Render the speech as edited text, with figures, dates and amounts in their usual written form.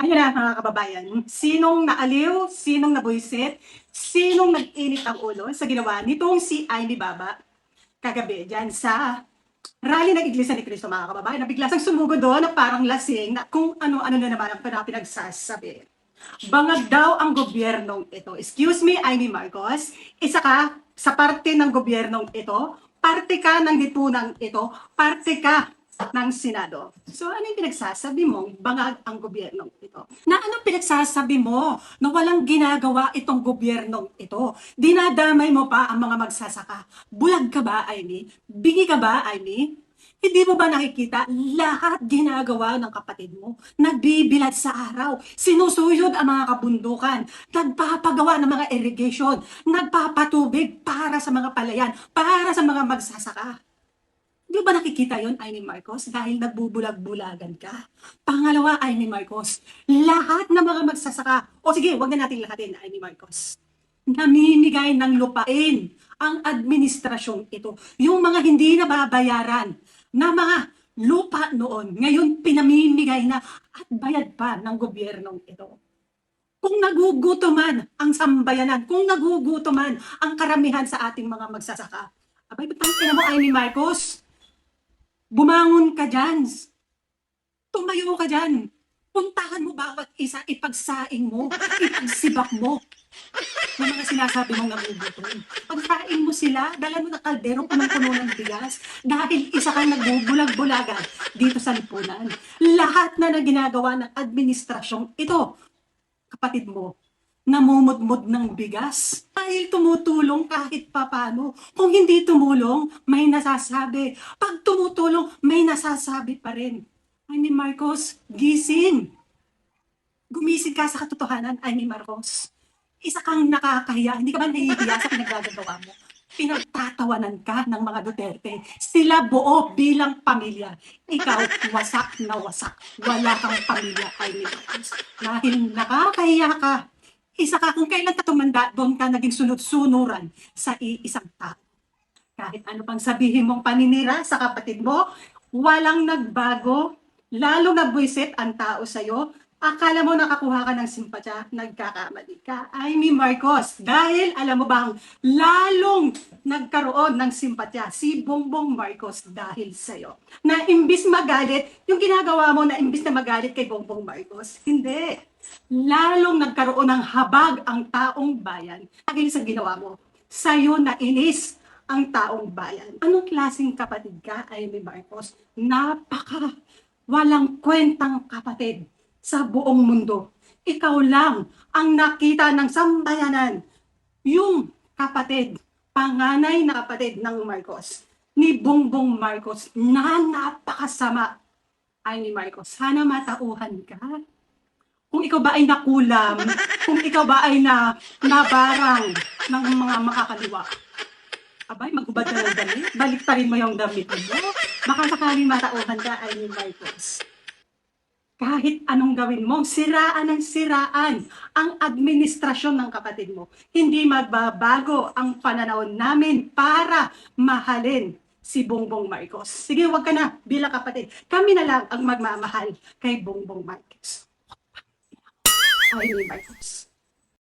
Ayun na mga kababayan, sinong naaliw, sinong nabuisit, sinong nag-init ang ulo sa ginawa nitong si Amy Baba kagabi dyan sa rally ng Iglesia ni Cristo mga kababayan, na bigla sang sumugod doon na parang lasing na kung ano-ano na naman ang pinagsasabi. Bangag daw ang gobyernong ito. Excuse me, Amy Marcos, isa ka sa parte ng gobyernong ito, parte ka ng lipunang ito, parte ka ng Senado. So ano yung pinagsasabi mo? Bangag ang gobyernong ito. Na anong pinagsasabi mo na walang ginagawa itong gobyernong ito? Dinadamay mo pa ang mga magsasaka. Bulag ka ba, Amy? Bingi ka ba, Amy? Hindi mo ba nakikita lahat ginagawa ng kapatid mo? Nagbibilad sa araw, sinusuyod ang mga kabundukan, nagpapagawa ng mga irrigation, nagpapatubig para sa mga palayan, para sa mga magsasaka. Di ba nakikita yon, Amy Marcos? Dahil nagbubulag-bulagan ka. Pangalawa, Amy Marcos, lahat ng mga magsasaka, o sige, wag na natin lahatin, Amy Marcos, namimigay ng lupain ang administrasyong ito. Yung mga hindi nababayaran na mga lupa noon, ngayon pinamimigay na at bayad pa ng gobyernong ito. Kung nagugutuman ang sambayanan, kung nagugutuman ang karamihan sa ating mga magsasaka, abay, tangina mo, Amy Marcos, bumangon ka dyan, tumayo ka dyan, puntahan mo bawat isa, ipagsaing mo, ipagsibak mo ng mga sinasabi mong nagugutom. Pagkain mo sila, dala mo na kaldero punong-puno ng bigas dahil isa kang nagbubulag-bulagan dito sa lipunan. Lahat na ginagawa ng administrasyong ito, kapatid mo, namumudmod ng bigas dahil tumutulong kahit papano. Kung hindi tumulong, may nasasabi. Pag tumutulong, may nasasabi pa rin. Amy Marcos, gising. Gumising ka sa katotohanan, Amy Marcos. Isa kang nakakahiya, hindi ka ba nahihiya sa pinagagagawa mo? Pinagtatawanan ka ng mga Duterte. Sila buo bilang pamilya. Ikaw, wasak na wasak. Wala kang pamilya, Amy Marcos. Dahil nakakahiya ka. Isa ka, kung kailan ka tumanda, doon ka naging sunod-sunuran sa iisang tao. Kahit ano pang sabihin mong paninira sa kapatid mo, walang nagbago, lalo nabwisit ang tao sa'yo. Akala mo nakakuha ka ng simpatya, nagkakamali ka. Amy Marcos, dahil alam mo bang lalong nagkaroon ng simpatya si Bongbong Marcos dahil sa'yo. Na imbis magalit, yung ginagawa mo na imbis na magalit kay Bongbong Marcos, hindi. Lalong nagkaroon ng habag ang taong bayan dahil sa ginawa mo. Sa'yo na inis ang taong bayan. Anong klaseng kapatid ka, Amy Marcos? Napaka walang kwentang kapatid sa buong mundo. Ikaw lang ang nakita ng sambayanan, yung kapatid, panganay na kapatid ng Marcos, ni Bongbong Marcos, na napakasama. Amy Marcos, sana matauhan ka. Kung ikaw ba ay nakulam, kung ikaw ba ay nabarang ng mga makakaliwa, abay, magubad ka ng damit, balik pa rin mo yung damit mo. Baka sakaling matauhan ka, Amy Marcos. Kahit anong gawin mo, siraan ng siraan ang administrasyon ng kapatid mo. Hindi magbabago ang pananaw namin para mahalin si Bongbong Marcos. Sige, wag ka na bilang kapatid. Kami na lang ang magmamahal kay Bongbong Marcos. Ay, Marcos.